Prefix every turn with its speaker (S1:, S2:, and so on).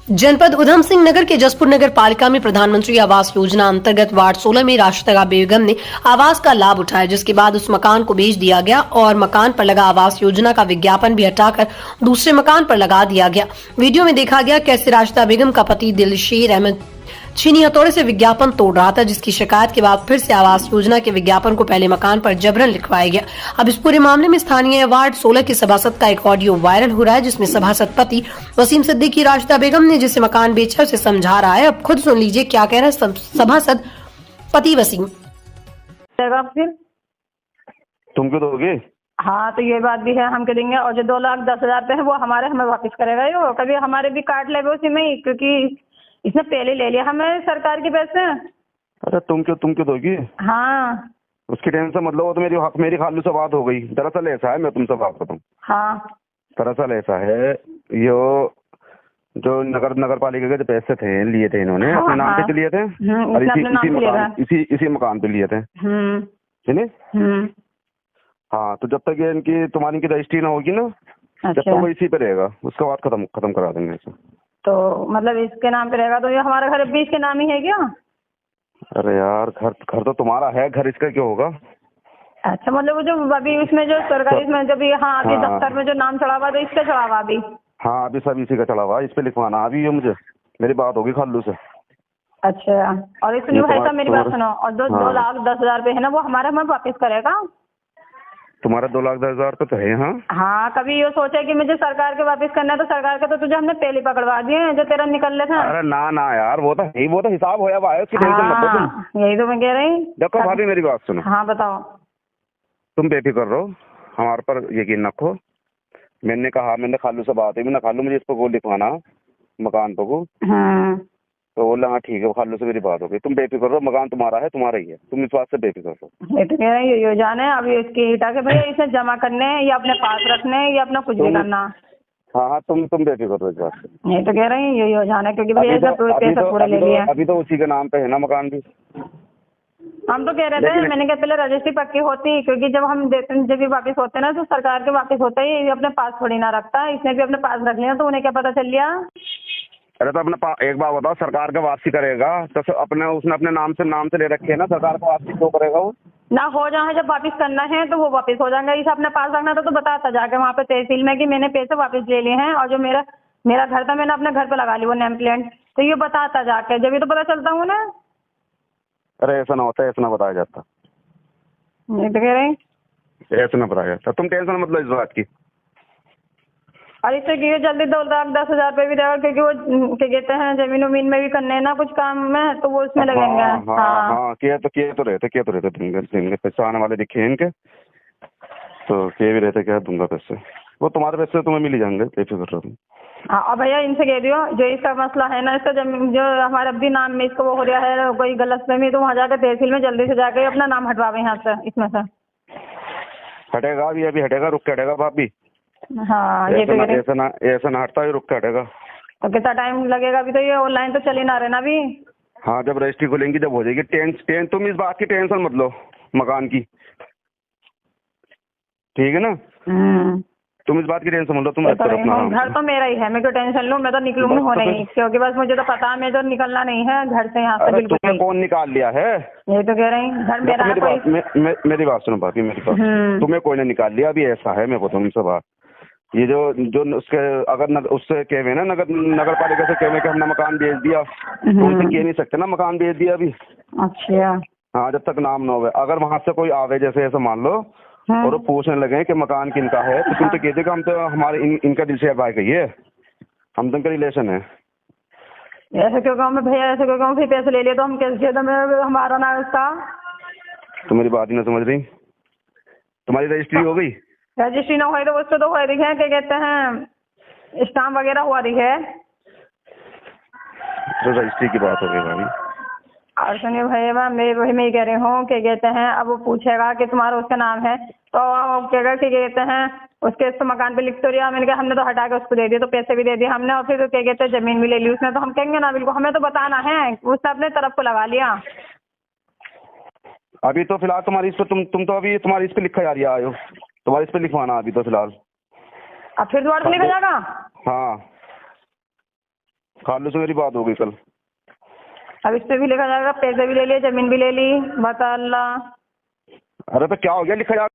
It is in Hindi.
S1: जनपद उधम सिंह नगर के जसपुर नगर पालिका में प्रधानमंत्री आवास योजना अंतर्गत वार्ड 16 में राशिदा बेगम ने आवास का लाभ उठाया, जिसके बाद उस मकान को बेच दिया गया और मकान पर लगा आवास योजना का विज्ञापन भी हटाकर दूसरे मकान पर लगा दिया गया। वीडियो में देखा गया कैसे राशिदा बेगम का पति दिलशेर अहमद छीनी हथौड़े से विज्ञापन तोड़ रहा था, जिसकी शिकायत के बाद फिर से आवास योजना के विज्ञापन को पहले मकान पर जबरन लिखवाया गया। अब इस पूरे मामले में स्थानीय वार्ड 16 के सभासद का एक ऑडियो वायरल हो रहा है, जिसमें सभासद पति वसीम सिद्दीकी राशिदा बेगम ने जिसे मकान बेचा उसे समझा रहा है। अब खुद सुन लीजिए क्या कह रहा है सभासद पति वसीम।
S2: फिर
S3: तुम क्यों दोगे?
S2: हाँ, तो ये बात भी है, हम करेंगे। और जो 2,10,000 पे है वो हमें वापस करेगा। ये कभी हमारे भी काट लेगा उसी में ही, क्योंकि इसने पहले ले लिया हमें सरकार के पैसे।
S3: अरे तुम क्यों दोगी?
S2: हाँ,
S3: उसकी टेंशन मतलब वो तो मेरी खालू से बात हो गई। दरअसल ऐसा है, मैं तुमसे बात करता हूँ।
S2: हाँ,
S3: दरअसल ऐसा है, यो जो नगर पालिका के जो पैसे थे लिए थे इन्होंने,
S2: हाँ,
S3: अपने नाम
S2: हाँ,
S3: पे लिए थे और इसी मकान पे लिए थे। हाँ, तो जब तक ये इनकी तुम्हारी की रजिस्ट्री ना होगी ना, जब तक वो इसी पे रहेगा, उसके बाद खत्म करा देंगे इसे।
S2: तो मतलब इसके नाम पे रहेगा। तो ये हमारा घर भी इसके नाम ही है क्या?
S3: अरे यार, घर तो तुम्हारा है, घर इसका क्यों होगा?
S2: अच्छा, मतलब वो जो अभी उसमें जो सरकारी इसमें जब यहाँ अभी दफ्तर में जो नाम चढ़ा हुआ, तो इसका चढ़ा हुआ अभी?
S3: हाँ, अभी सब इसी का चढ़ा हुआ, इस पे लिखवाना अभी। ये मुझे मेरी बात होगी खालू से।
S2: अच्छा, और इसमें जो है सब मेरी बात सुनो, और 2,10,000 पे है ना, वो हमें वापस करेगा।
S3: तुम्हारा 2,10,000 रुपये तो है।
S2: हाँ, कभी ये सोचा कि मुझे सरकार के वापस करना है, तो सरकार का तो तुझे हमने पहले पकड़वा दिए जो तेरा निकल रहे थे।
S3: अरे ना यार, वो तो हिसाब होया हुआ है, उसकी टेंशन मत लो तुम।
S2: यही तो मैं कह रही।
S3: देखो भाभी, मेरी बात सुनो।
S2: हाँ, बताओ।
S3: तुम बेफिक्र रहो, हमारे पर यकीन रखो। मैंने खालू से बात हुई, खालू मुझे इस पर वो लिखवाना मकान पर को। तो बोला हाँ ठीक है, खालू से मेरी बात हो गई। तुम बेफिक्र रहो, मकान तुम्हारा है, तुम्हारा ही है, तुम इस बात से बेफिक्र रहो।
S2: ये तो कह रहे हैं ये जाने अभी इसकी ईटा के भैया इसे जमा करने हैं या अपने पास रखने हैं या अपना कुछ भी करना।
S3: हाँ, तुम बेफिक्र रहो इस बात से।
S2: ये तो कह रहे हैं ये जाने, क्योंकि भैया पैसा पूरा ले लिया।
S3: अभी तो उसी के नाम पे है ना मकान भी।
S2: हम तो कह रहे थे, मैंने कहा पहले रजिस्ट्री पक्की होती, क्योंकि जब हम देते जब भी वापस होते ना, तो सरकार के वापस होता है, ये अपने पास थोड़ी ना रखता है। इसने भी अपने पास रख लिया, तो उन्हें क्या पता चल लिया।
S3: अरे तो एक बात बताओ, सरकार का वापसी करेगा तो उसने अपने नाम से ले रखे है ना, सरकार का वापसी क्यों करेगा वो?
S2: ना हो जाए, जब वापस करना है तो वो वापस हो जाएगा। इसे अपने पास रखना था तो बताता जाके वहाँ पे तहसील में कि मैंने पैसे वापस ले लिए हैं, और जो मेरा घर था मैंने अपने घर पे लगा लिया वो नेम प्लेट। तो ये बताता जाके, जब ये तो पता चलता हूँ ना।
S3: अरे ऐसा ना होता, ऐसा ना बताया जाता।
S2: ये तो कह रहे हैं
S3: ऐसा ना बताया जाता। तुम टेंशन मत लो इस बात की।
S2: और इससे कि जल्दी 2,10,000 पे भी देगा, क्योंकि वो क्या कहते हैं जमीन उमीन में भी करने हैं ना कुछ काम में, तो वो उसमें लगेंगे।
S3: हाँ, किए तो रहते देंगे पैसे आने वाले दिखे इनके, तो किए भी रहते, क्या दूंगा पैसे, वो तुम्हारे पैसे तुम्हें मिल जाएंगे, बेफिक्र रहो।
S2: हाँ, और भैया इनसे कह दियो जो इसका मसला है ना, इसका जमीन जो हमारे अभी नाम में इसको वो हो रहा है कोई गलतफहमी, तो वहाँ जाकर तहसील में जल्दी से जाकर अपना नाम हटवावे यहाँ से, इसमें से
S3: हटेगा अभी हटेगा, रुक के हटेगा भाभी।
S2: हाँ, ये तो
S3: ऐसा ना हटता है, रुक के हटेगा।
S2: तो कितना टाइम लगेगा? अभी तो ये ऑनलाइन तो चल ही ना रहे ना अभी।
S3: हाँ, जब रजिस्ट्री खुलेंगी जब हो जाएगी। तुम इस बात की टेंशन मत लो, मकान की, ठीक है ना? तुम इस बात की टेंशन मत लो। तुम
S2: घर तो मेरा ही है, मैं क्यों टेंशन लूँ? मैं तो निकलूंगी हो नहीं, क्योंकि बस मुझे तो पता है मैं तो निकलना नहीं है घर से यहाँ से बिल्कुल।
S3: तुम्हें कौन निकाल लिया है?
S2: ये तो कह रही घर मेरा है।
S3: मेरी बात सुनो भाभी, मेरी बात। तुम्हें कोई ने निकाल लिया। अभी ऐसा है, मैं बताऊँ तुमसे बात, ये जो उसके अगर उससे कहवे ना नगर पालिका से कहवे कि हमने मकान बेच दिया, तो उनसे कह नहीं सकते ना मकान बेच दिया अभी।
S2: अच्छा,
S3: हाँ, जब तक नाम ना हो। अगर वहां से कोई आवे, जैसे ऐसा मान लो, और वो पूछने लगे कि मकान किनका है, तो तुम तो कहते कि हम तो हमारे इनका दिलशेर भाई का ये, हम तो इनका रिलेशन है।
S2: ऐसे क्यों कहूँ मैं भैया, ऐसे क्यों कहूँ? फिर पैसे ले लिए तो हम कैसे हमारा ना उसका।
S3: तो मेरी बात ही ना समझ रही। तुम्हारी रजिस्ट्री हो गई?
S2: रजिस्ट्री ना हुई तो उससे तो हुआ रही है, क्या कहते हैं स्टाम्प वगैरह हुआ रही है।
S3: तो रजिस्ट्री की बात हो गई भाभी।
S2: और सुनिए भैया, मैं कह रही हूँ, क्या कहते हैं अब वो पूछेगा कि तुम्हारा उसका नाम है, तो कहेगा कि कहते हैं उसके तो मकान पे लिख तो रिया। मैंने कहा हमने तो हटा के उसको दे दिया, तो पैसे भी दे दिए हमने, और फिर तो क्या कहते हैं जमीन भी ले ली उसने। तो हम कहेंगे ना, बिल्कुल हमें तो बताना है, उसने अपने तरफ को लगा लिया।
S3: अभी तो फिलहाल तुम्हारी इस पे तुम तो अभी तुम्हारी इस पे लिखा जा रही आयो, तुम्हारी इस पे लिखवाना अभी तो फिलहाल।
S2: अब फिर दोबारा लिखा जाएगा?
S3: हाँ, खालू से मेरी बात हो गई कल।
S2: अब इस पे भी लिखा जाएगा, पैसे भी ले लिए, जमीन भी ले ली, बता अल्लाह।
S3: अरे तो क्या हो गया, लिखा जा